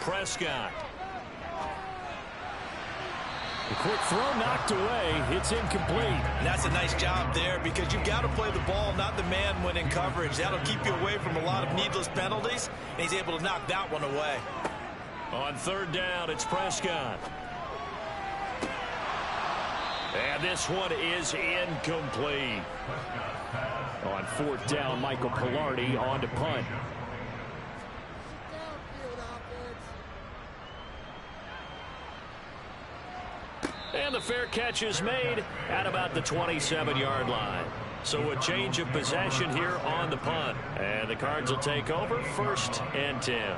Prescott. The quick throw knocked away. It's incomplete. And that's a nice job there because you've got to play the ball, not the man when in coverage. That'll keep you away from a lot of needless penalties, and he's able to knock that one away. On third down, it's Prescott. And this one is incomplete. On fourth down, Michael Pilardi on to punt. And the fair catch is made at about the 27-yard line. So a change of possession here on the punt. And the Cards will take over 1st and 10.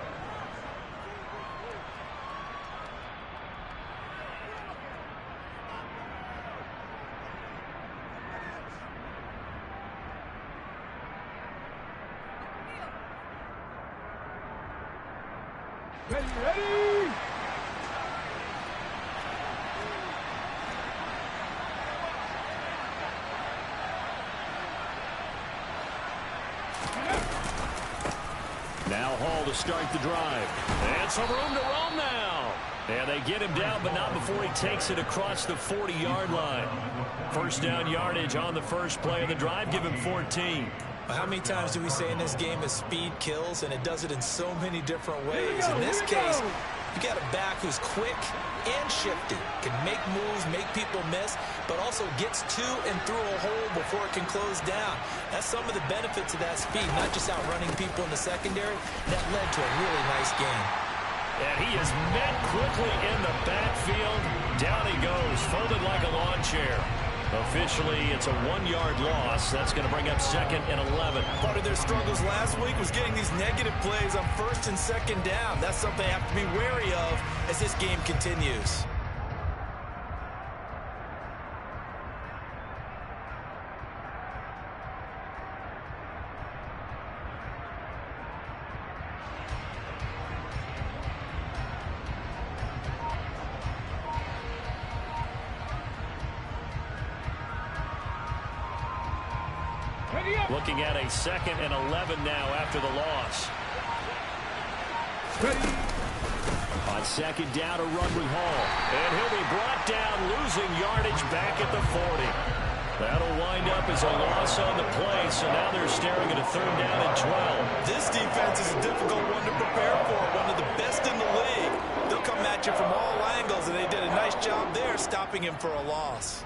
Ready! Now Hall to start the drive. And some room to roam now. And they get him down, but not before he takes it across the 40-yard line. First down yardage on the first play of the drive. Give him 14. How many times do we say in this game that speed kills, and it does it in so many different ways? In this case, you got a back who's quick and shifty, can make moves, make people miss, but also gets to and through a hole before it can close down. That's some of the benefits of that speed, not just outrunning people in the secondary. That led to a really nice game. And he is met quickly in the backfield. Down he goes, folded like a lawn chair. Officially, it's a 1-yard loss. That's going to bring up 2nd and 11. Part of their struggles last week was getting these negative plays on 1st and 2nd down. That's something they have to be wary of as this game continues. Looking at a 2nd and 11 now after the loss. On 2nd down, a run with Hall. And he'll be brought down, losing yardage back at the 40. That'll wind up as a loss on the play, so now they're staring at a 3rd down and 12. This defense is a difficult one to prepare for, one of the best in the league. They'll come at you from all angles, and they did a nice job there stopping him for a loss.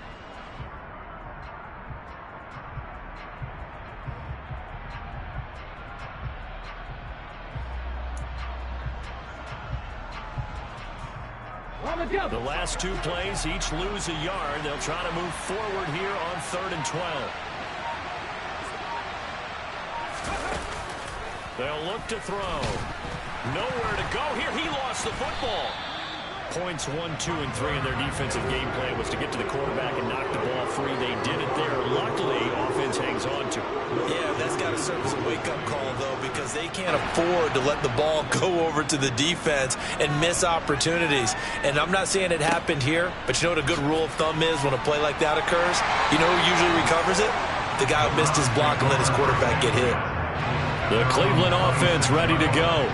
The last 2 plays each lose a yard. They'll try to move forward here on 3rd and 12. They'll look to throw. Nowhere to go here. He lost the football. Points 1, 2, and 3 in their defensive game plan was to get to the quarterback and knock the ball free. They did it there. Luckily, offense hangs on to it. Yeah, that's got to serve as a wake-up call, though, because they can't afford to let the ball go over to the defense and miss opportunities. And I'm not saying it happened here, but you know what a good rule of thumb is when a play like that occurs? You know who usually recovers it? The guy who missed his block and let his quarterback get hit. The Cleveland offense ready to go.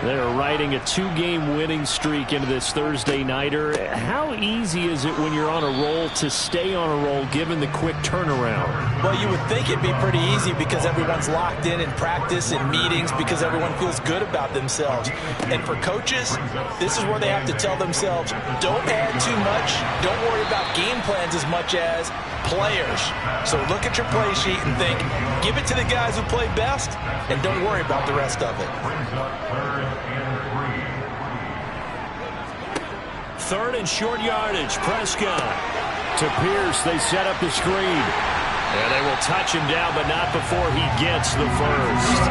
They're riding a 2-game winning streak into this Thursday nighter. How easy is it when you're on a roll to stay on a roll given the quick turnaround? Well, you would think it'd be pretty easy because everyone's locked in practice and meetings because everyone feels good about themselves. And for coaches, this is where they have to tell themselves, don't add too much, don't worry about game plans as much as players. So look at your play sheet and think, give it to the guys who play best and don't worry about the rest of it. 3rd and short yardage. Prescott to Pierce. They set up the screen. And they will touch him down, but not before he gets the first.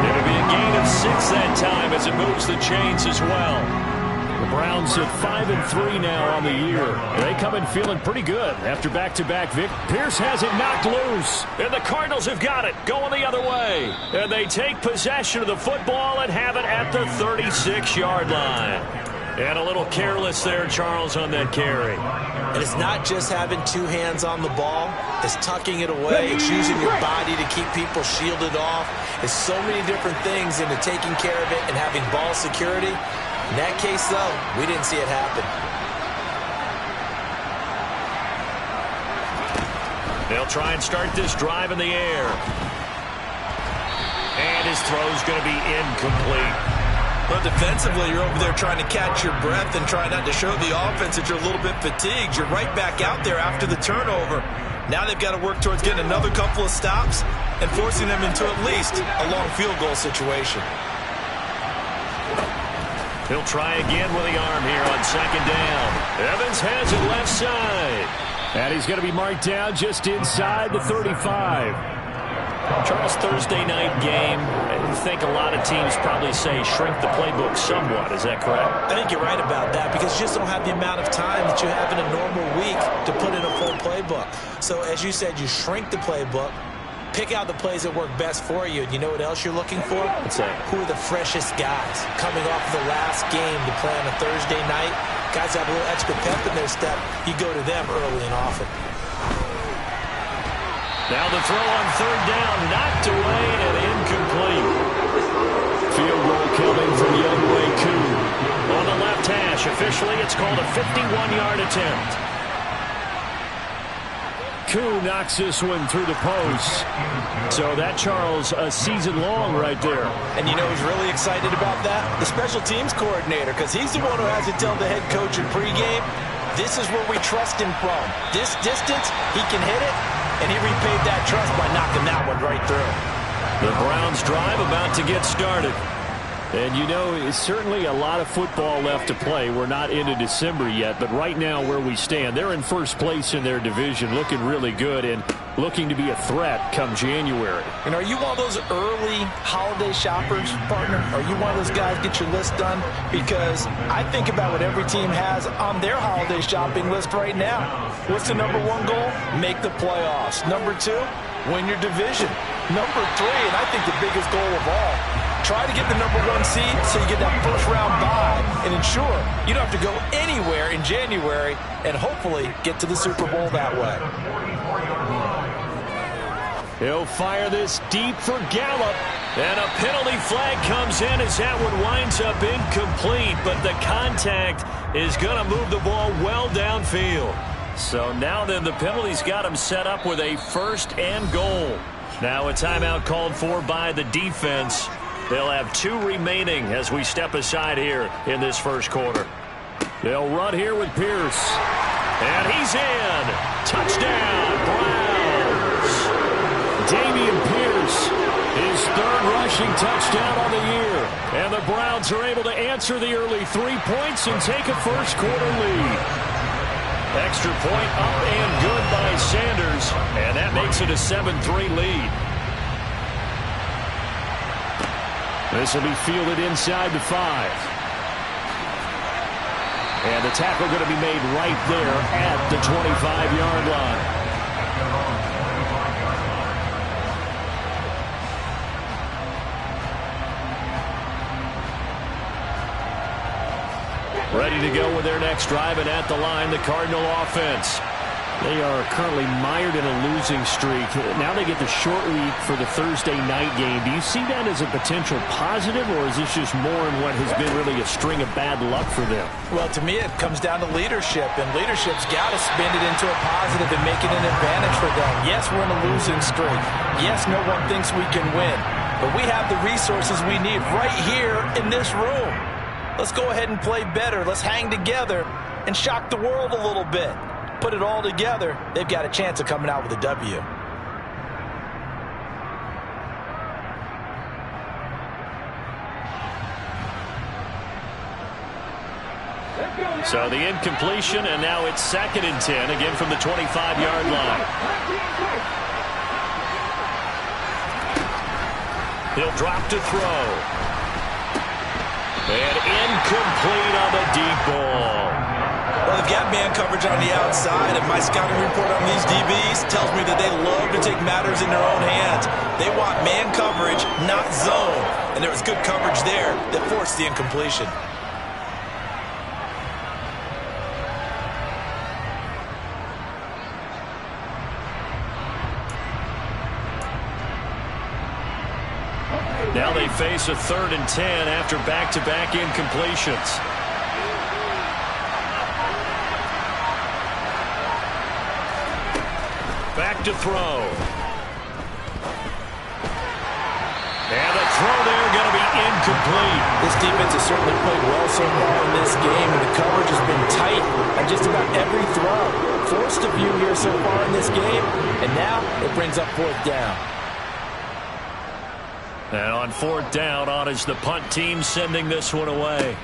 It'll be a gain of 6 that time as it moves the chains as well. The Browns at 5-3 now on the year. They come in feeling pretty good after back-to-back victory. Pierce has it knocked loose, and the Cardinals have got it going the other way. And they take possession of the football and have it at the 36-yard line. And a little careless there, Charles, on that carry. And it's not just having two hands on the ball. It's tucking it away. It's using your body to keep people shielded off. It's so many different things into taking care of it and having ball security. In that case, though, we didn't see it happen. They'll try and start this drive in the air. And his throw's going to be incomplete. But defensively, you're over there trying to catch your breath and try not to show the offense that you're a little bit fatigued. You're right back out there after the turnover. Now they've got to work towards getting another couple of stops and forcing them into at least a long field goal situation. He'll try again with the arm here on second down. Evans has it left side. And he's going to be marked down just inside the 35. Charles, Thursday night game, I think a lot of teams probably say shrink the playbook somewhat. Is that correct? I think you're right about that because you just don't have the amount of time that you have in a normal week to put in a full playbook. So as you said, you shrink the playbook, pick out the plays that work best for you. And you know what else you're looking for? What's that? Who are the freshest guys coming off of the last game to play on a Thursday night? Guys have a little extra pep in their step. You go to them early and often. Now the throw on third down, knocked away and incomplete. Field goal coming from Younghoe Koo. On the left hash, officially it's called a 51-yard attempt. Koo knocks this one through the post. So that, Charles, a season long right there. And you know who's really excited about that? The special teams coordinator, because he's the one who has to tell the head coach in pregame, this is where we trust him from. This distance, he can hit it. And he repaid that trust by knocking that one right through. The Browns drive about to get started. And you know, it's certainly a lot of football left to play. We're not into December yet, but right now where we stand, they're in first place in their division, looking really good and looking to be a threat come January. And are you one of those early holiday shoppers, partner? Are you one of those guys get your list done? Because I think about what every team has on their holiday shopping list right now. What's the number one goal? Make the playoffs. Number two, win your division. Number three, and I think the biggest goal of all, try to get the number one seed so you get that first round bye and ensure you don't have to go anywhere in January and hopefully get to the Super Bowl that way. He'll fire this deep for Gallup. And a penalty flag comes in as that one winds up incomplete. But the contact is going to move the ball well downfield. So now then the penalty's got him set up with a first and goal. Now a timeout called for by the defense. They'll have 2 remaining as we step aside here in this first quarter. They'll run here with Pierce. And he's in. Touchdown, Browns. Dameon Pierce, his 3rd rushing touchdown on the year. And the Browns are able to answer the early 3 points and take a first quarter lead. Extra point up and good by Sanders. And that makes it a 7-3 lead. This will be fielded inside the 5. And the tackle going to be made right there at the 25-yard line. Ready to go with their next drive, and at the line, the Cardinal offense. They are currently mired in a losing streak. Now they get the short week for the Thursday night game. Do you see that as a potential positive, or is this just more in what has been really a string of bad luck for them? Well, to me, it comes down to leadership, and leadership's got to spin it into a positive and make it an advantage for them. Yes, we're in a losing streak. Yes, no one thinks we can win, but we have the resources we need right here in this room. Let's go ahead and play better. Let's hang together and shock the world a little bit. Put it all together, they've got a chance of coming out with a W. So the incompletion, and now it's 2nd and 10, again from the 25-yard line. He'll drop to throw. And incomplete on the deep ball. Well, they've got man coverage on the outside, and my scouting report on these DBs tells me that they love to take matters in their own hands. They want man coverage, not zone. And there was good coverage there that forced the incompletion. face a 3rd and 10 after back-to-back incompletions. Back to throw. And the throw there going to be incomplete. This defense has certainly played well so far in this game, and the coverage has been tight on just about every throw. Forced a few here so far in this game, and now it brings up 4th down. And on 4th down, on is the punt team sending this one away.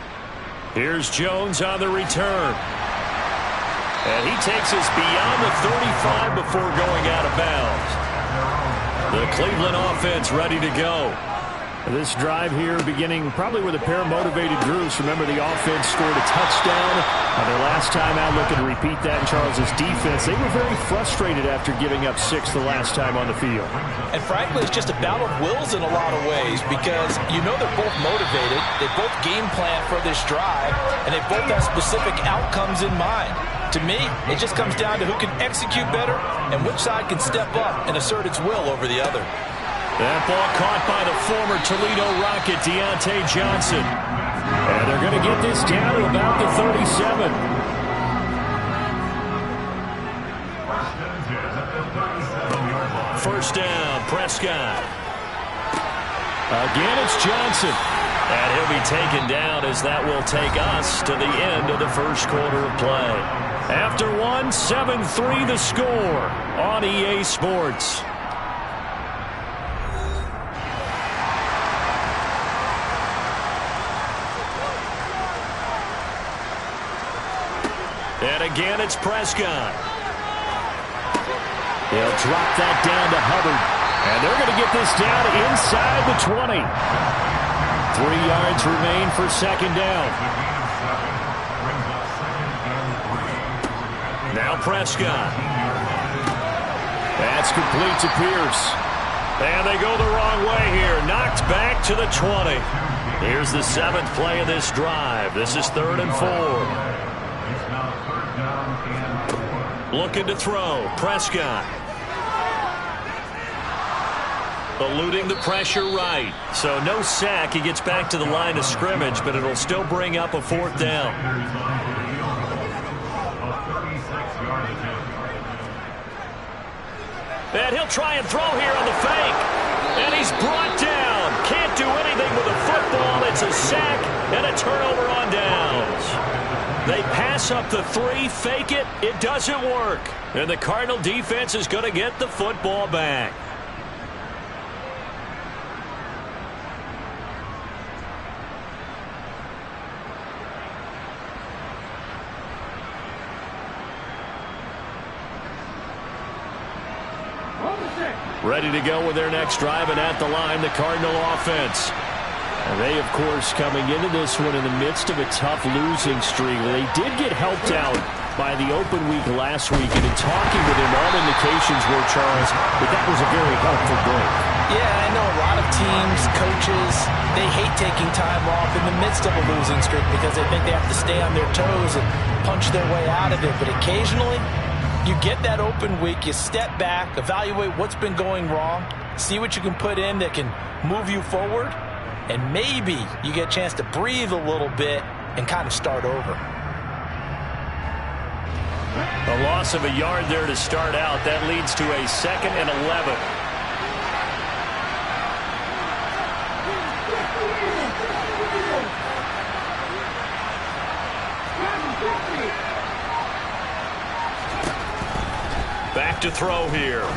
Here's Jones on the return. And he takes us beyond the 35 before going out of bounds. The Cleveland offense ready to go. This drive here beginning probably with a pair of motivated groups. Remember, the offense scored a touchdown their last time out. Looking to repeat that in Charles's defense. They were very frustrated after giving up 6 the last time on the field. And frankly, it's just a battle of wills in a lot of ways, because you know they're both motivated. They both game plan for this drive, and they both have specific outcomes in mind. To me, it just comes down to who can execute better and which side can step up and assert its will over the other. That ball caught by the former Toledo Rocket, Deontay Johnson. And they're going to get this down to about the 37. First down, Prescott. Again, it's Johnson. And he'll be taken down, as that will take us to the end of the first quarter of play. After one, 7-3 the score on EA Sports. And again, it's Prescott. He'll drop that down to Hubbard. And they're going to get this down inside the 20. 3 yards remain for 2nd down. Now Prescott. That's complete to Pierce. And they go the wrong way here. Knocked back to the 20. Here's the 7th play of this drive. This is 3rd and 4. Looking to throw. Prescott. Eluding the pressure right. So no sack. He gets back to the line of scrimmage, but it'll still bring up a 4th down. And he'll try and throw here on the fake. And he's brought down. Can't do anything with a football. It's a sack and a turnover on downs. They pass up the 3, fake it. It doesn't work. And the Cardinal defense is going to get the football back. Ready to go with their next drive, and at the line, the Cardinal offense. And they, of course, coming into this one in the midst of a tough losing streak. They did get helped out by the open week last week, and in talking with him, all indications were, Charles, that was a very helpful break. Yeah, I know a lot of teams, coaches, they hate taking time off in the midst of a losing streak because they think they have to stay on their toes and punch their way out of it. But occasionally, you get that open week, you step back, evaluate what's been going wrong, see what you can put in that can move you forward, and maybe you get a chance to breathe a little bit and kind of start over. A loss of a yard there to start out. That leads to a 2nd and 11. Back to throw here.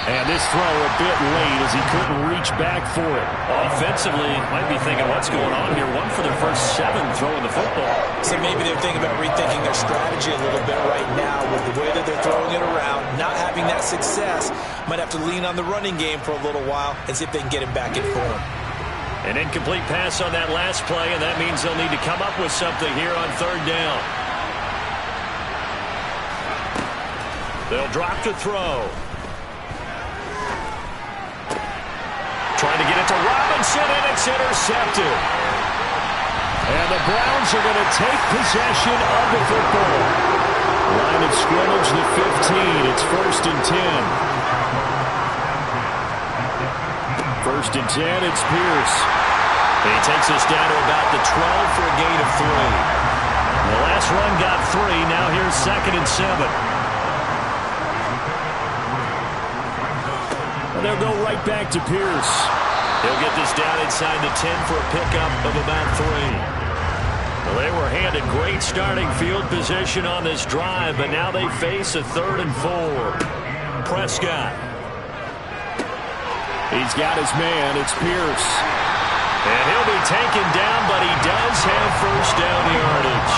And this throw a bit late as he couldn't reach back for it. Offensively, might be thinking, what's going on here? 1 for their first 7 throwing the football. So maybe they're thinking about rethinking their strategy a little bit right now with the way that they're throwing it around, not having that success. Might have to lean on the running game for a little while and see if they can get him back in form. An incomplete pass on that last play, and that means they'll need to come up with something here on 3rd down. They'll drop to throw. Trying to get it to Robinson, and it's intercepted. And the Browns are going to take possession of the football. Line of scrimmage, the 15. It's 1st and 10. First and 10, it's Pierce. He takes us down to about the 12 for a gain of 3. The last run got 3. Now here's 2nd and 7. And they'll go right back to Pierce. He'll get this down inside the 10 for a pickup of about 3. Well, they were handed great starting field position on this drive, but now they face a 3rd and 4. Prescott. He's got his man. It's Pierce. And he'll be taken down, but he does have first down yardage.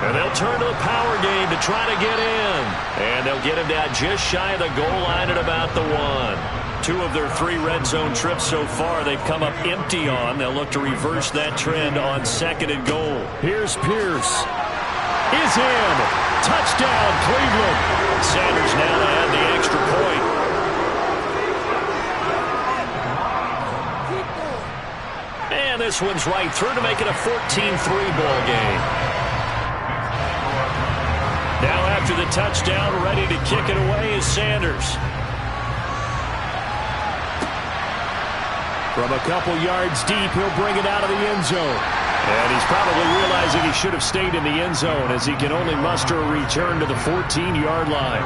And they'll turn to the power game to try to get in. And they'll get him down just shy of the goal line at about the 1. 2 of their 3 red zone trips so far they've come up empty on. They'll look to reverse that trend on 2nd and goal. Here's Pierce. Is in. Touchdown, Cleveland. Sanders now to add the extra point. And this one's right through to make it a 14-3 ball game. Now after the touchdown, ready to kick it away is Sanders. From a couple yards deep, he'll bring it out of the end zone. And he's probably realizing he should have stayed in the end zone as he can only muster a return to the 14-yard line.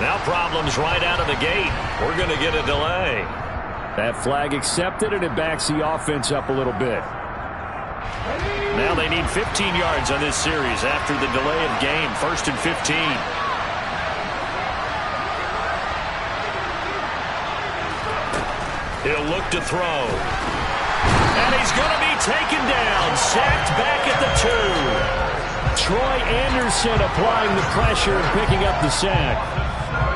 Now problems right out of the gate. We're going to get a delay. That flag accepted, and it backs the offense up a little bit. Now they need 15 yards on this series after the delay of game. 1st and 15. He'll look to throw. And he's going to be taken down. Sacked back at the 2. Troy Anderson applying the pressure and picking up the sack.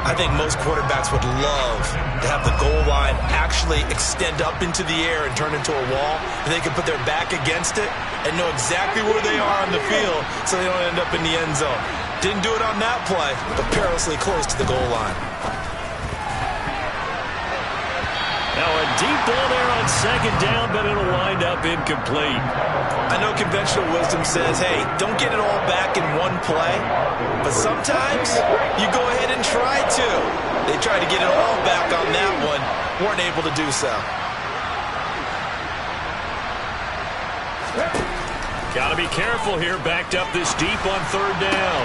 I think most quarterbacks would love to have the goal line actually extend up into the air and turn into a wall. And they can put their back against it and know exactly where they are on the field so they don't end up in the end zone. Didn't do it on that play, but perilously close to the goal line. Now a deep ball there on 2nd down, but it'll wind up incomplete. I know conventional wisdom says, hey, don't get it all back in one play. But sometimes you go ahead and try to. They tried to get it all back on that one. Weren't able to do so. Got to be careful here. Backed up this deep on 3rd down.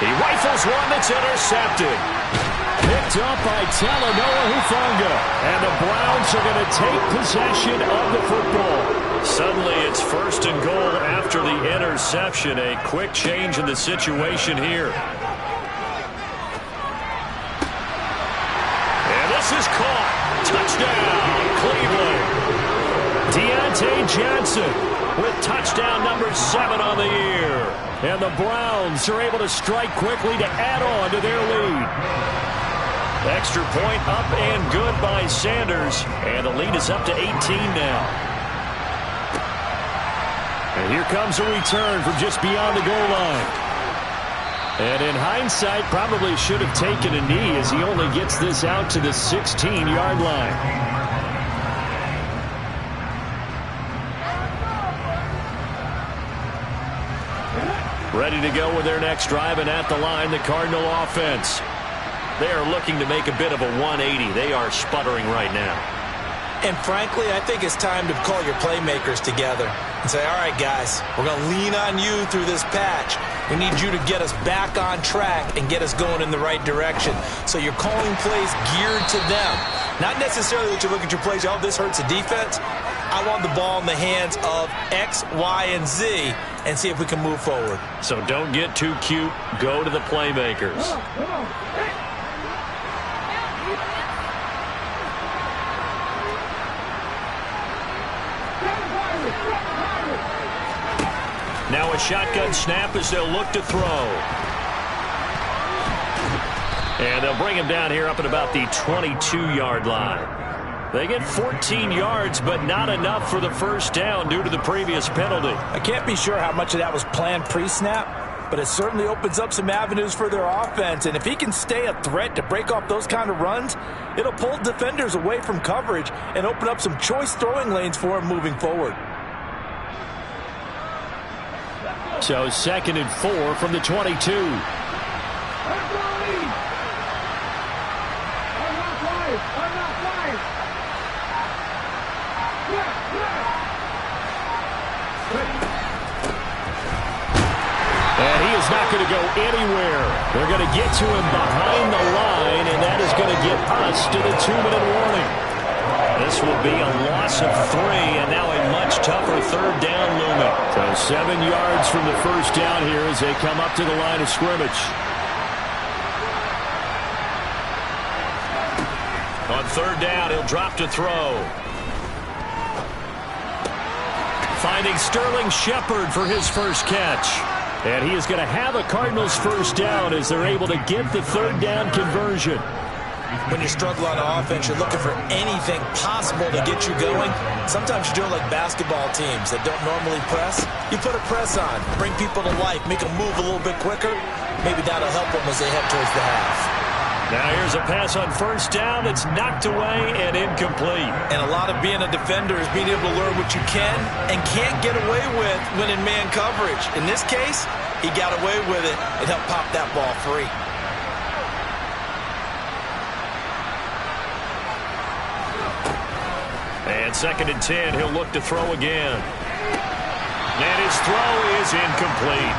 He rifles one that's intercepted. Picked up by Talanoa Hufanga. And the Browns are going to take possession of the football. Suddenly it's 1st and goal after the interception. A quick change in the situation here. And this is caught. Touchdown, Cleveland. Deontay Johnson with touchdown number 7 on the year. And the Browns are able to strike quickly to add on to their lead. Extra point up and good by Sanders. And the lead is up to 18 now. And here comes a return from just beyond the goal line. And in hindsight, probably should have taken a knee as he only gets this out to the 16-yard line. Ready to go with their next drive, and at the line, the Cardinal offense. They are looking to make a bit of a 180. They are sputtering right now. And frankly, I think it's time to call your playmakers together and say, all right, guys, we're going to lean on you through this patch. We need you to get us back on track and get us going in the right direction. So you're calling plays geared to them. Not necessarily that you look at your plays, oh, this hurts the defense. I want the ball in the hands of X, Y, and Z and see if we can move forward. So don't get too cute. Go to the playmakers. Now a shotgun snap as they'll look to throw. And they'll bring him down here up at about the 22-yard line. They get 14 yards, but not enough for the first down due to the previous penalty. I can't be sure how much of that was planned pre-snap, but it certainly opens up some avenues for their offense. And if he can stay a threat to break off those kind of runs, it'll pull defenders away from coverage and open up some choice throwing lanes for him moving forward. So 2nd and 4 from the 22. And he is not going to go anywhere. They're going to get to him behind the line, and that is going to get us to the 2-minute warning. This will be a loss of 3, and now a much tougher 3rd down looming. So 7 yards from the first down here as they come up to the line of scrimmage. On 3rd down, he'll drop to throw. Finding Sterling Shepard for his first catch. And he is going to have a Cardinals first down as they're able to get the 3rd down conversion. When you struggle on offense, you're looking for anything possible to get you going. Sometimes you do it like basketball teams that don't normally press. You put a press on, bring people to life, make them move a little bit quicker. Maybe that'll help them as they head towards the half. Now here's a pass on first down that's knocked away and incomplete. And a lot of being a defender is being able to learn what you can and can't get away with when in man coverage. In this case, he got away with it and helped pop that ball free. And 2nd and 10, he'll look to throw again. And his throw is incomplete.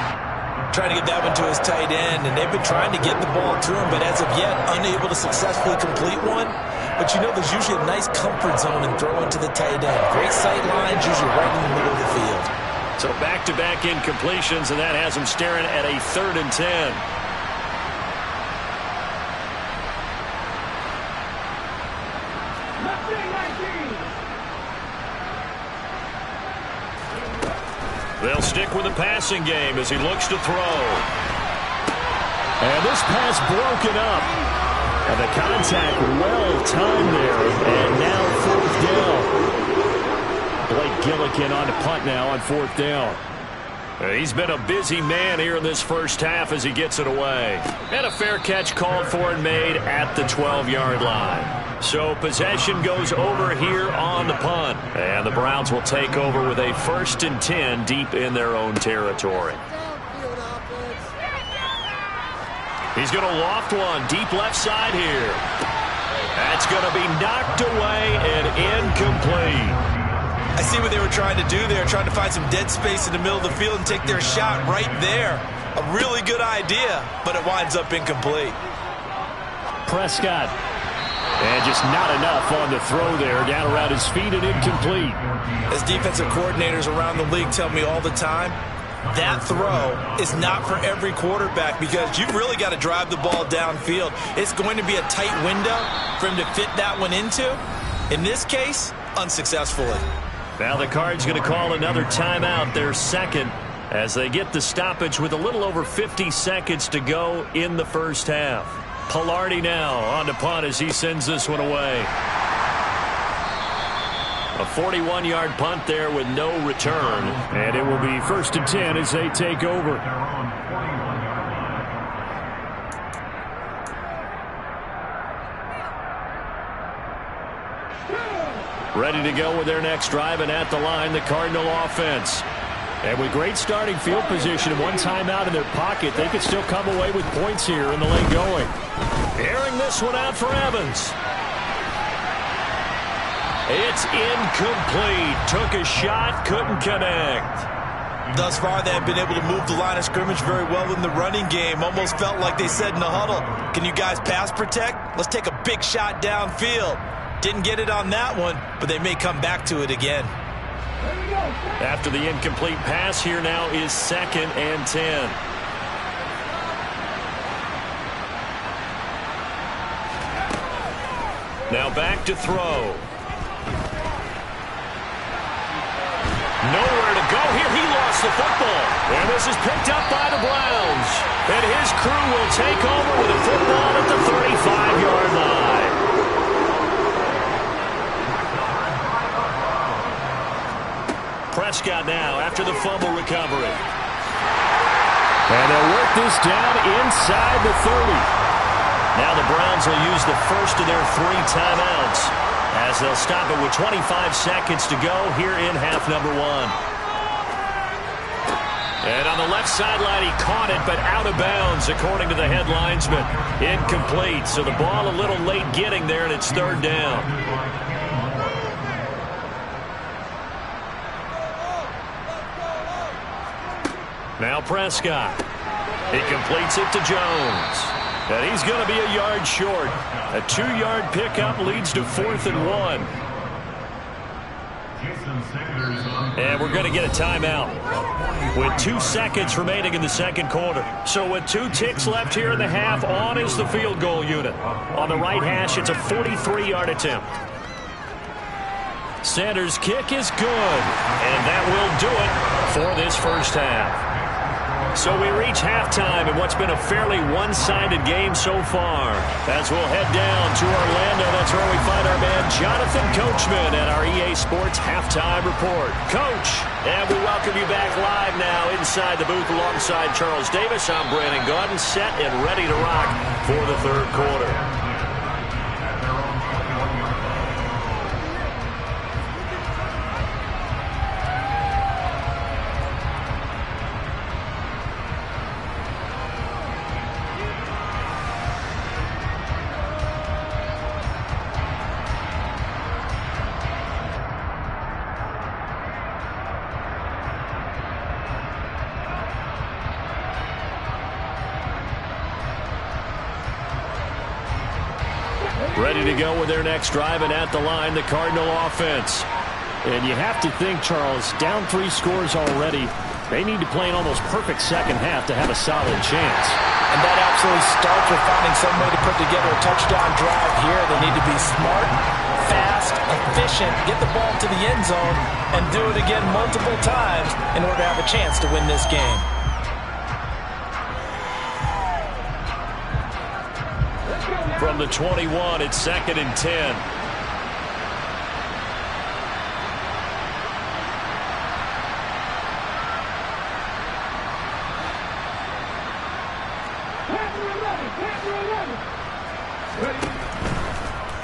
Trying to get that one to his tight end, and they've been trying to get the ball to him, but as of yet, unable to successfully complete one. But you know there's usually a nice comfort zone in throwing to the tight end. Great sight lines, usually right in the middle of the field. So back-to-back incompletions, and that has him staring at a 3rd and 10. They'll stick with the passing game as he looks to throw. And this pass broken up. And the contact well-timed there. And now 4th down. Blake Gillikin on to punt now on 4th down. He's been a busy man here in this first half as he gets it away. And a fair catch called for and made at the 12-yard line. So possession goes over here on the punt. And the Browns will take over with a 1st and 10 deep in their own territory. He's going to loft one deep left side here. That's going to be knocked away and incomplete. I see what they were trying to do there, trying to find some dead space in the middle of the field and take their shot right there. A really good idea, but it winds up incomplete. Prescott. And just not enough on the throw there, down around his feet and incomplete. As defensive coordinators around the league tell me all the time, that throw is not for every quarterback because you've really got to drive the ball downfield. It's going to be a tight window for him to fit that one into. In this case, unsuccessfully. Now the Cards going to call another timeout, their 2nd, as they get the stoppage with a little over 50 seconds to go in the first half. Pilardi now on to punt as he sends this one away. A 41-yard punt there with no return. And it will be 1st and 10 as they take over. Ready to go with their next drive, and at the line, the Cardinal offense. And with great starting field position and one timeout in their pocket, they could still come away with points here in the late going. Airing this one out for Evans. It's incomplete. Took a shot, couldn't connect. Thus far, they have been able to move the line of scrimmage very well in the running game. Almost felt like they said in the huddle, can you guys pass protect? Let's take a big shot downfield. Didn't get it on that one, but they may come back to it again. After the incomplete pass, here now is 2nd and 10. Now back to throw. Nowhere to go here. He lost gets the football. And this is picked up by the Browns. And his crew will take over with a football at the 35-yard line. Prescott now after the fumble recovery. And they'll work this down inside the 30. Now the Browns will use the first of their 3 timeouts as they'll stop it with 25 seconds to go here in half number 1. And on the left sideline, he caught it, but out of bounds, according to the head linesman. Incomplete, so the ball a little late getting there, and it's 3rd down. Now Prescott. He completes it to Jones. And he's going to be a yard short. A 2-yard pickup leads to 4th and 1. And we're going to get a timeout with 2 seconds remaining in the second quarter. So with 2 ticks left here in the half, on is the field goal unit. On the right hash, it's a 43-yard attempt. Sanders' kick is good, and that will do it for this first half. So we reach halftime in what's been a fairly one-sided game so far. As we'll head down to Orlando, that's where we find our man Jonathan Coachman at our EA Sports Halftime Report. Coach, and we welcome you back live now inside the booth alongside Charles Davis. I'm Brandon Gaudin, set and ready to rock for the 3rd quarter. Ready to go with their next drive, and at the line, the Cardinal offense. And you have to think, Charles, down 3 scores already. They need to play an almost perfect second half to have a solid chance. And that absolutely starts with finding some way to put together a touchdown drive here. They need to be smart, fast, efficient, get the ball to the end zone, and do it again multiple times in order to have a chance to win this game. From the 21, it's 2nd and 10.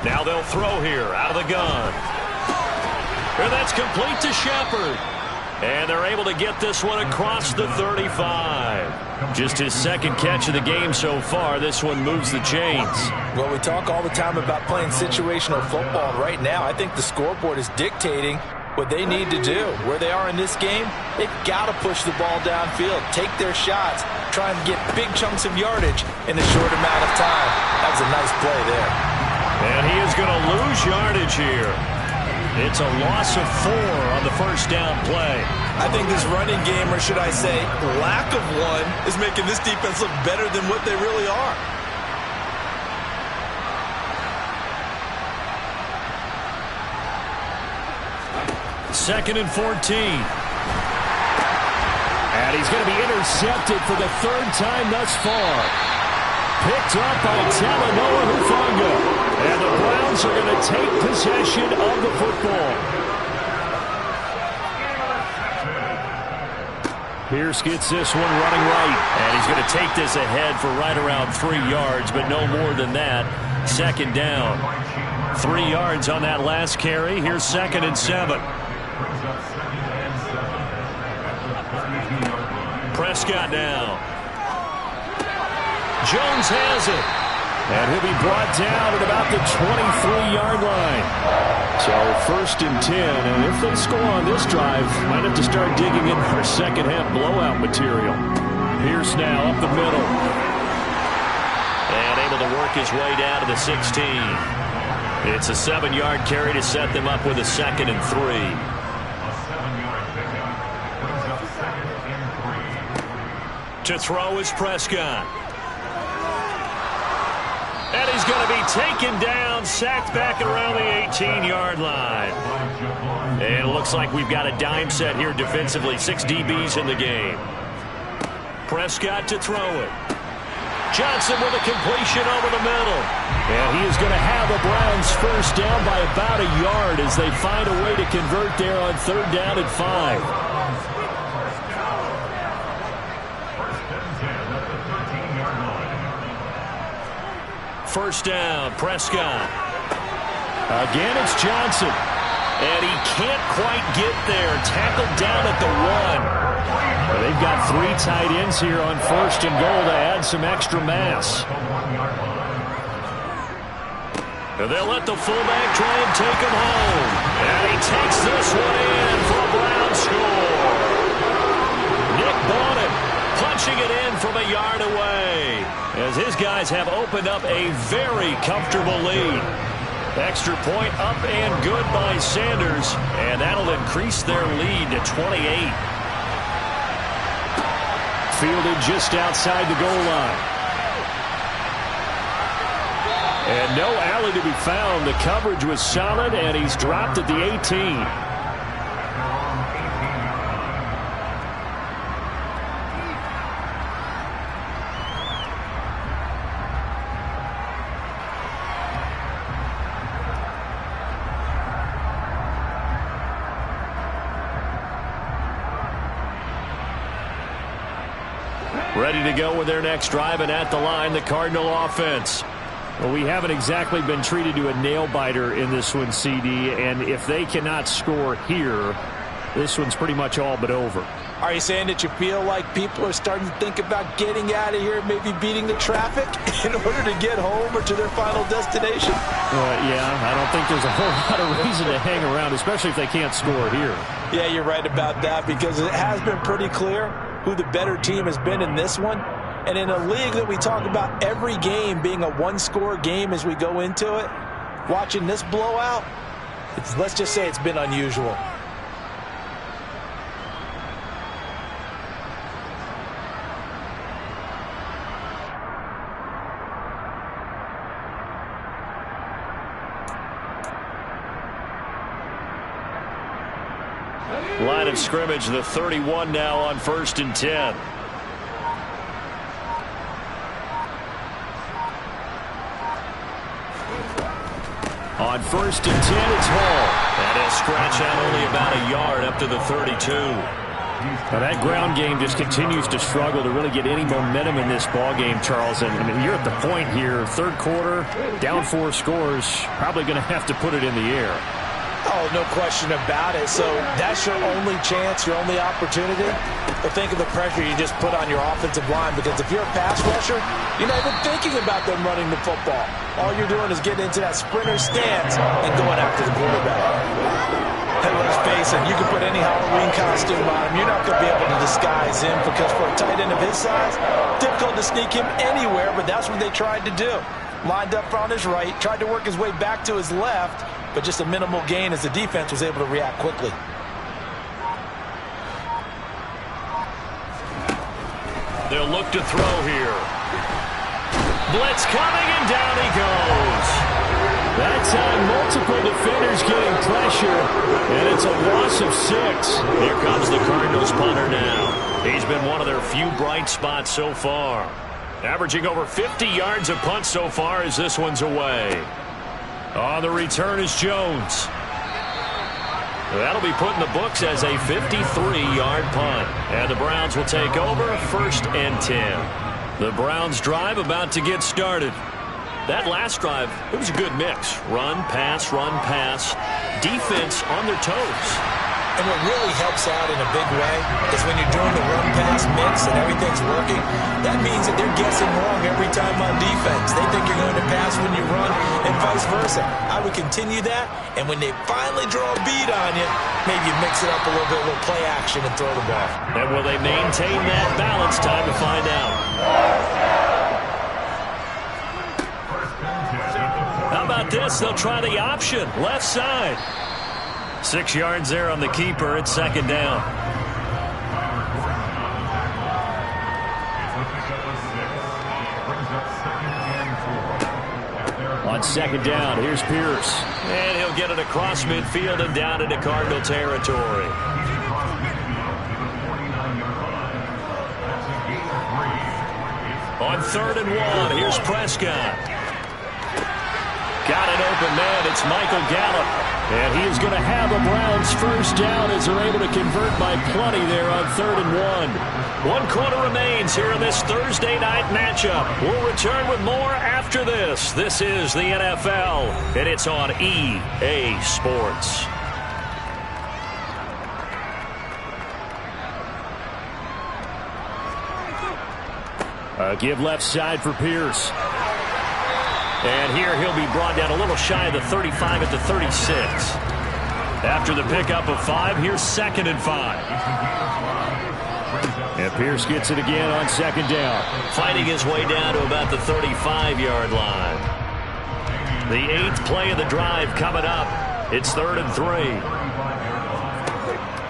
Now they'll throw here out of the gun. And that's complete to Shepard. And they're able to get this one across the 35. Just his 2nd catch of the game so far. This one moves the chains. Well, we talk all the time about playing situational football. Right now, I think the scoreboard is dictating what they need to do. Where they are in this game, they've got to push the ball downfield, take their shots, try and get big chunks of yardage in a short amount of time. That was a nice play there. And he is going to lose yardage here. It's a loss of 4 on the first down play. I think this running game, or should I say lack of one, is making this defense look better than what they really are. Second and 14. And he's going to be intercepted for the 3rd time thus far. Picked up by Talanoa Hufanga. And the Browns are going to take possession of the football. Pierce gets this one running right. And he's going to take this ahead for right around 3 yards, but no more than that. 2nd down. 3 yards on that last carry. Here's 2nd and 7. Prescott now. Jones has it. And he'll be brought down at about the 23-yard line. So 1st and 10. And if they score on this drive, might have to start digging in for second half blowout material. Pierce now up the middle. And able to work his way down to the 16. It's a 7-yard carry to set them up with a 2nd and 3. To throw is Prescott. And he's going to be taken down, sacked back around the 18-yard line. And it looks like we've got a dime set here defensively. 6 DBs in the game. Prescott to throw it. Johnson with a completion over the middle. And he is going to have the Browns first down by about a yard as they find a way to convert there on 3rd down and 5. First down, Prescott. Again, it's Johnson. And he can't quite get there. Tackled down at the 1. Well, they've got 3 tight ends here on 1st and goal to add some extra mass. And they'll let the fullback try and take him home. And he takes this one in for a Brown score. Nick Bowden punching it in from a yard away as his guys have opened up a very comfortable lead. Extra point up and good by Sanders, and that'll increase their lead to 28. Fielded just outside the goal line. And no alley to be found. The coverage was solid, and he's dropped at the 18. Ready to go with their next drive, and at the line, the Cardinal offense. Well, we haven't exactly been treated to a nail-biter in this one, CD, and if they cannot score here, this one's pretty much all but over. Are you saying that you feel like people are starting to think about getting out of here, maybe beating the traffic in order to get home or to their final destination? Yeah, I don't think there's a whole lot of reason to hang around, especially if they can't score here. Yeah, you're right about that, because it has been pretty clear who the better team has been in this one. And in a league that we talk about every game being a one-score game as we go into it, watching this blowout, let's just say it's been unusual. Line of scrimmage, the 31 now on 1st and 10. On 1st and 10, it's Hall. And he'll scratch out only about a yard up to the 32. Now that ground game just continues to struggle to really get any momentum in this ball game, Charles. And I mean, you're at the point here, 3rd quarter, down 4 scores, probably going to have to put it in the air. Oh, no question about it. So that's your only chance, your only opportunity. But think of the pressure you just put on your offensive line, because if you're a pass rusher, you're not even thinking about them running the football. All you're doing is getting into that sprinter stance and going after the quarterback. And let's face it, you can put any Halloween costume on him. You're not going to be able to disguise him, because for a tight end of his size, difficult to sneak him anywhere, but that's what they tried to do. Lined up on his right, tried to work his way back to his left, but just a minimal gain as the defense was able to react quickly. They'll look to throw here. Blitz coming, and down he goes. That time, multiple defenders getting pressure, and it's a loss of 6. Here comes the Cardinals punter now. He's been one of their few bright spots so far. Averaging over 50 yards a punt so far as this one's away. On the return is Jones. That'll be put in the books as a 53-yard punt. And the Browns will take over 1st and 10. The Browns drive about to get started. That last drive, it was a good mix. Run, pass, defense on their toes. And what really helps out in a big way is when you're doing the run-pass mix and everything's working, that means that they're guessing wrong every time on defense. They think you're going to pass when you run and vice versa. I would continue that, and when they finally draw a bead on you, maybe you mix it up a little bit, a little play action, and throw the ball. And will they maintain that balance? Time to find out. How about this? They'll try the option, left side. 6 yards there on the keeper. It's 2nd down. On second down, here's Pierce. And he'll get it across midfield and down into Cardinal territory. On 3rd and 1, here's Prescott. Got an open man. It's Michael Gallup. And he is going to have a Browns first down as they're able to convert by plenty there on 3rd and 1. 1 quarter remains here in this Thursday night matchup. We'll return with more after this. This is the NFL, and it's on EA Sports. Give left side for Pierce. And here he'll be brought down a little shy of the 35 at the 36. After the pickup of 5, here's 2nd and 5. And Pierce gets it again on 2nd down. Fighting his way down to about the 35-yard line. The 8th play of the drive coming up. It's 3rd and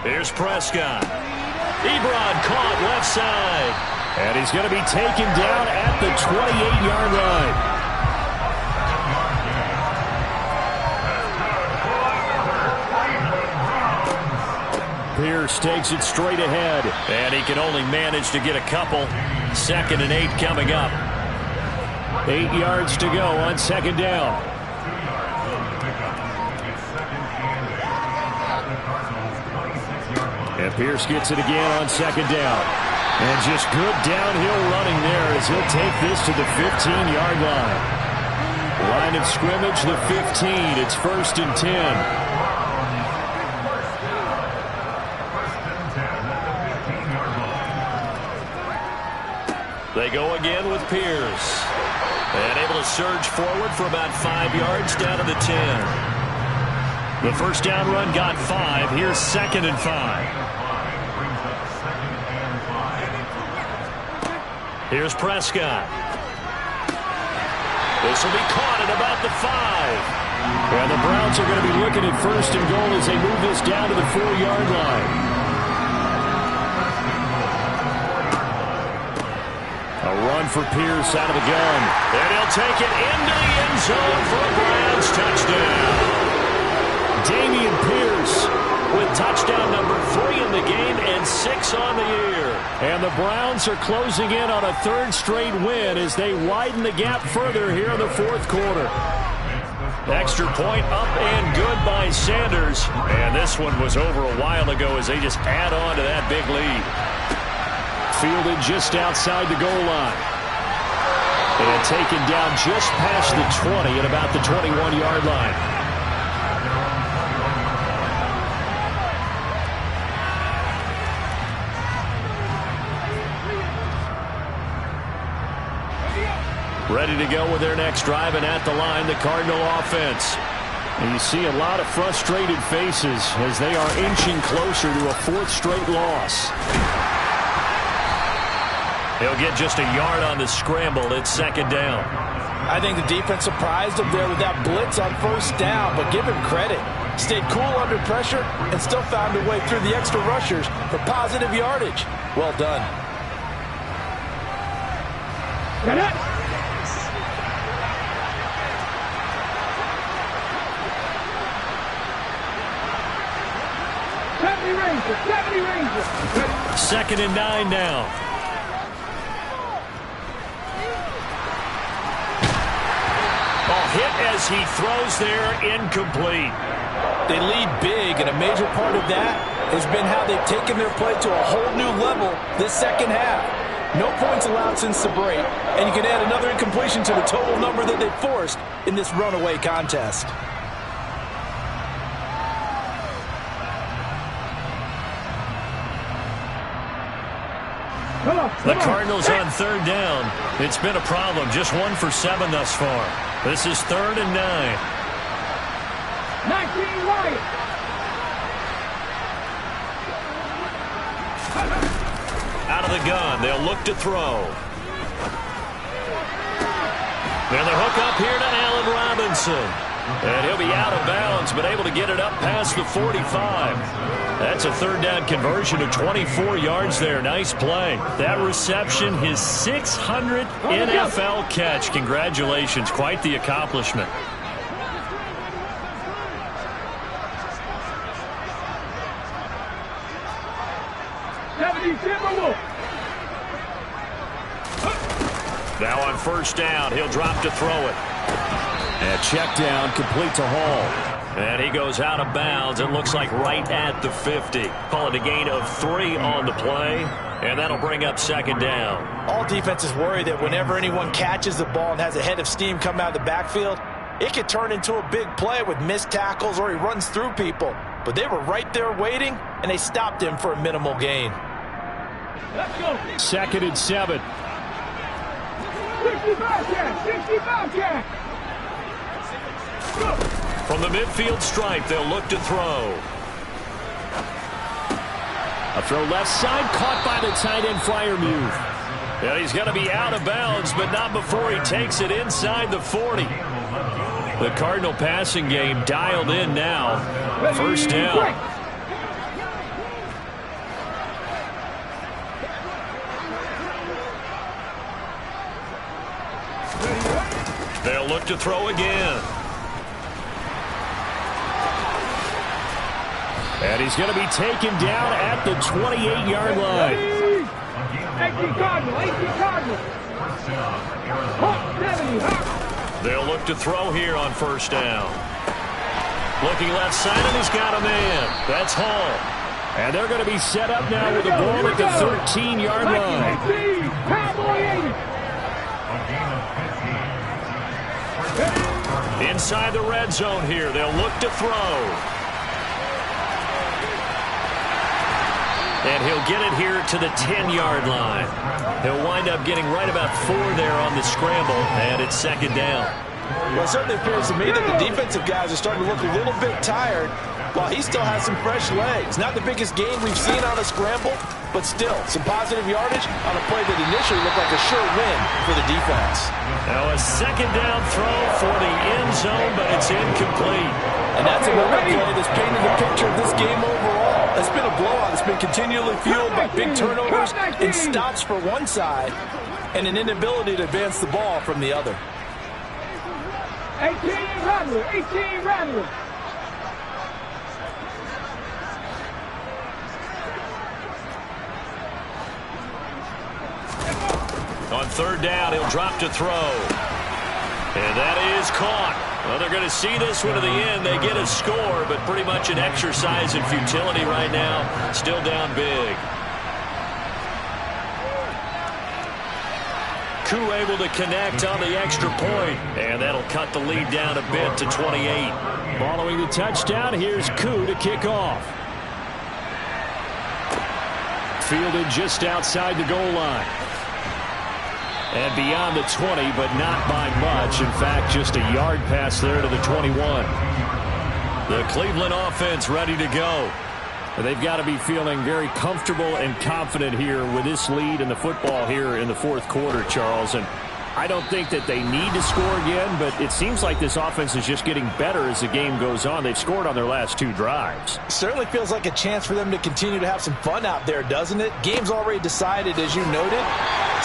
3. Here's Prescott. Ebron caught left side. And he's going to be taken down at the 28-yard line. Pierce takes it straight ahead. And he can only manage to get a couple. 2nd and 8 coming up. 8 yards to go on 2nd down. And Pierce gets it again on 2nd down. And just good downhill running there as he'll take this to the 15-yard line. Line of scrimmage, the 15. It's 1st and 10. They go again with Pierce. And able to surge forward for about 5 yards down to the 10. The first down run got 5. Here's 2nd and 5. Here's Prescott. This will be caught at about the 5. And the Browns are going to be looking at 1st and goal as they move this down to the 4-yard line. A run for Pierce out of the gun. And he'll take it into the end zone for a Browns touchdown. Dameon Pierce with touchdown number 3 in the game and 6 on the year. And the Browns are closing in on a 3rd straight win as they widen the gap further here in the 4th quarter. Extra point up and good by Sanders. And this one was over a while ago as they just add on to that big lead. Fielded just outside the goal line. And taken down just past the 20 at about the 21-yard line. Ready to go with their next drive, and at the line, the Cardinal offense. And you see a lot of frustrated faces as they are inching closer to a 4th straight loss. He'll get just a yard on the scramble. It's 2nd down. I think the defense surprised him there with that blitz on 1st down, but give him credit. Stayed cool under pressure and still found a way through the extra rushers for positive yardage. Well done. Get it! Ranger. 2nd and 9 now. Hit as he throws there, incomplete. They lead big, and a major part of that has been how they've taken their play to a whole new level this 2nd half. No points allowed since the break, and you can add another incompletion to the total number that they've forced in this runaway contest. The Cardinals on 3rd down. It's been a problem. Just 1 for 7 thus far. This is 3rd and 9. 19 right. Out of the gun. They'll look to throw. And the hook up here to Allen Robinson. And he'll be out of bounds, but able to get it up past the 45. That's a third down conversion of 24 yards there. Nice play. That reception, his 600th NFL catch. Congratulations. Quite the accomplishment. Now on first down, he'll drop to throw it. And check down, complete to Hall. And he goes out of bounds. It looks like right at the 50. Call it a gain of 3 on the play. And that'll bring up second down. All defenses worry that whenever anyone catches the ball and has a head of steam come out of the backfield, it could turn into a big play with missed tackles or he runs through people. But they were right there waiting, and they stopped him for a minimal gain. Let's go. 2nd and 7. 65 catch. 65 catch. Go. From the midfield stripe, they'll look to throw. A throw left side, caught by the tight end Freiermuth. Yeah, he's going to be out of bounds, but not before he takes it inside the 40. The Cardinal passing game dialed in now. First down. They'll look to throw again. And he's going to be taken down at the 28-yard line. 18 Cardinal, 18 Cardinal. 70. They'll look to throw here on first down. Looking left side, and he's got a man. That's Hall. And they're going to be set up now with the ball at the 13-yard line. Inside the red zone here, they'll look to throw. And he'll get it here to the 10-yard line. He'll wind up getting right about 4 there on the scramble, and it's second down. Well, it certainly appears to me that the defensive guys are starting to look a little bit tired while he still has some fresh legs. Not the biggest gain we've seen on a scramble, but still some positive yardage on a play that initially looked like a sure win for the defense. Now a second down throw for the end zone, but it's incomplete. And that's another play that's painted a picture of this game overall. It's been a blowout. It's been continually fueled by big turnovers and stops for one side and an inability to advance the ball from the other. 18 Rattler, 18 Rattler. On third down, he'll drop to throw. And that is caught. Well, they're going to see this one to the end. They get a score, but pretty much an exercise in futility right now. Still down big. Koo able to connect on the extra point. And that'll cut the lead down a bit to 28. Following the touchdown, here's Koo to kick off. Fielded just outside the goal line. And beyond the 20, but not by much. In fact, just a yard pass there to the 21. The Cleveland offense ready to go. They've got to be feeling very comfortable and confident here with this lead in the football here in the fourth quarter, Charles. And I don't think that they need to score again, but it seems like this offense is just getting better as the game goes on. They've scored on their last 2 drives. It certainly feels like a chance for them to continue to have some fun out there, doesn't it? Game's already decided, as you noted,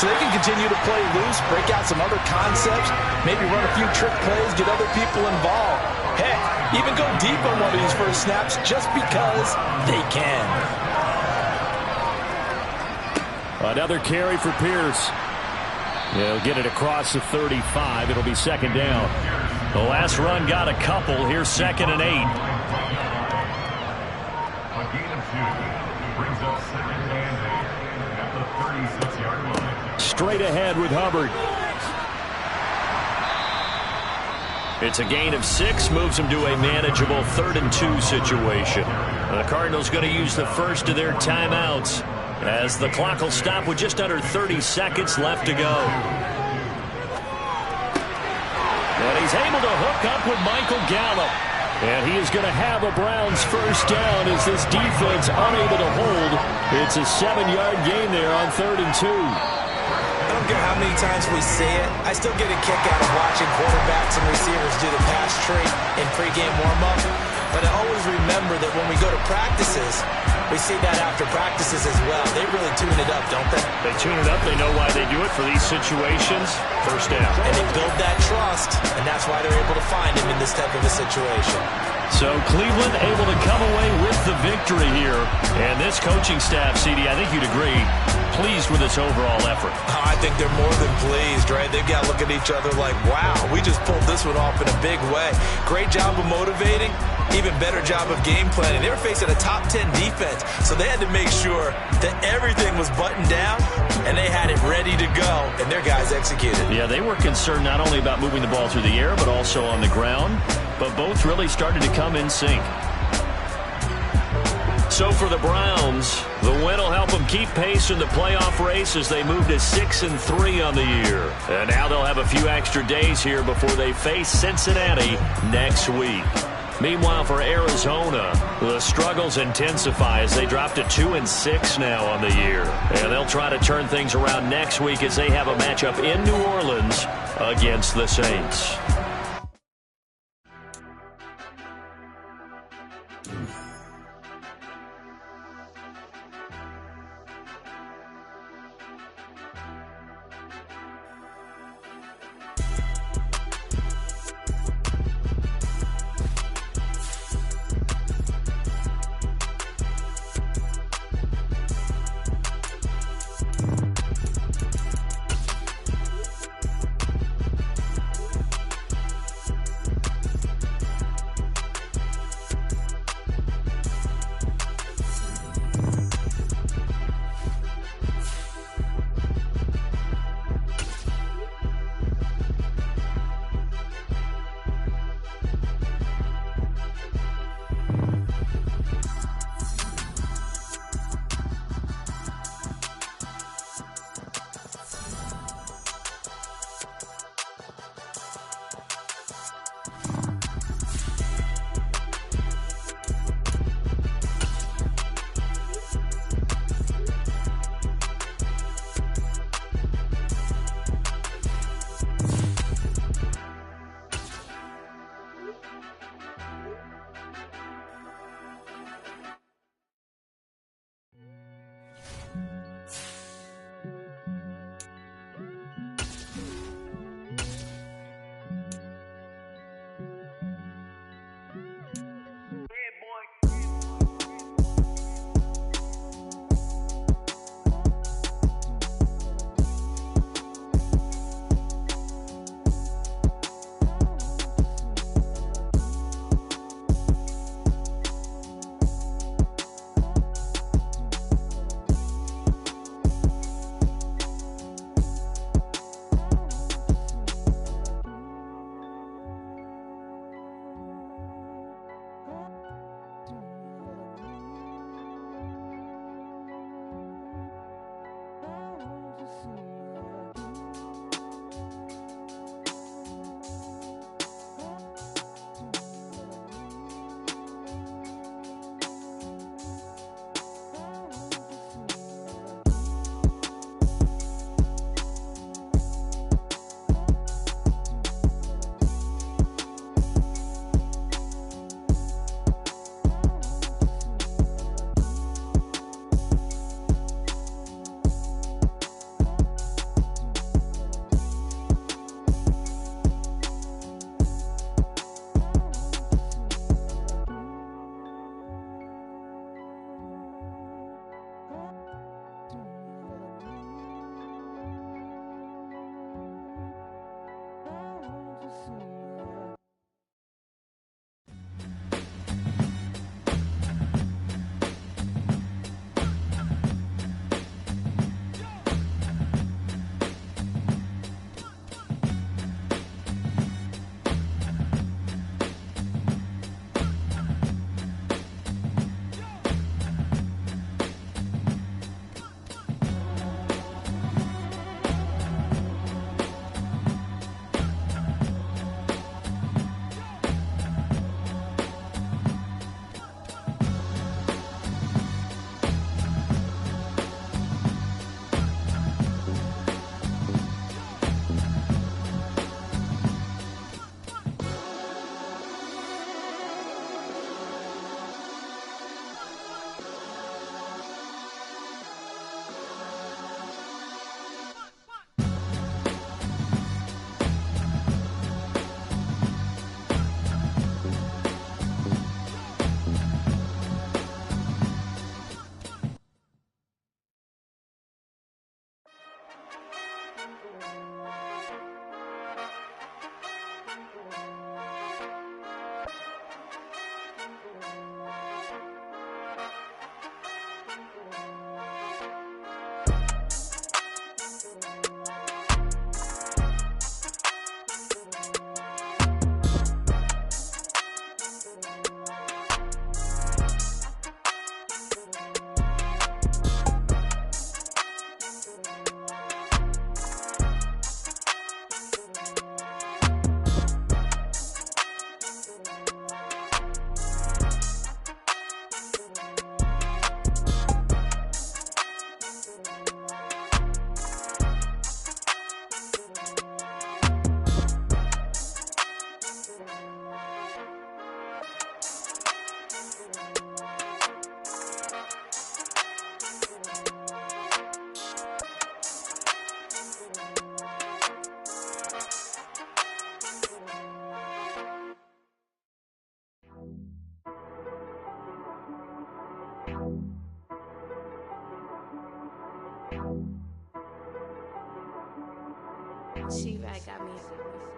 so they can continue to play loose, break out some other concepts, maybe run a few trick plays, get other people involved. Heck, even go deep on one of these first snaps just because they can. Another carry for Pierce. They'll get it across the 35. It'll be second down. The last run got a couple. Here's 2nd and 8. A gain of 2 brings up 2nd and 8 at the 36-yard line. Straight ahead with Hubbard. It's a gain of 6, moves them to a manageable 3rd and 2 situation. The Cardinals going to use the first of their timeouts as the clock will stop with just under 30 seconds left to go. And he's able to hook up with Michael Gallup. And he is going to have a Browns first down as this defense unable to hold. It's a 7-yard gain there on 3rd and 2. don't care how many times we say it, I still get a kick out of watching quarterbacks and receivers do the pass tree in pregame warm-up. But I always remember that when we go to practices, we see that after practices as well. They really tune it up, don't they? They tune it up. They know why they do it for these situations. First down. And they build that trust, and that's why they're able to find him in this type of a situation. So Cleveland able to come away with the victory here. And this coaching staff, CD, I think you'd agree, pleased with this overall effort. I think they're more than pleased, right? They've got to look at each other like, wow, we just pulled this one off in a big way. Great job of motivating. Even better job of game planning. They were facing a top 10 defense, so they had to make sure that everything was buttoned down and they had it ready to go, and their guys executed. Yeah, they were concerned not only about moving the ball through the air, but also on the ground, but both really started to come in sync. So for the Browns, the win will help them keep pace in the playoff race as they move to 6-3 on the year. And now they'll have a few extra days here before they face Cincinnati next week. Meanwhile, for Arizona, the struggles intensify as they drop to 2-6 now on the year. And they'll try to turn things around next week as they have a matchup in New Orleans against the Saints. She right got me.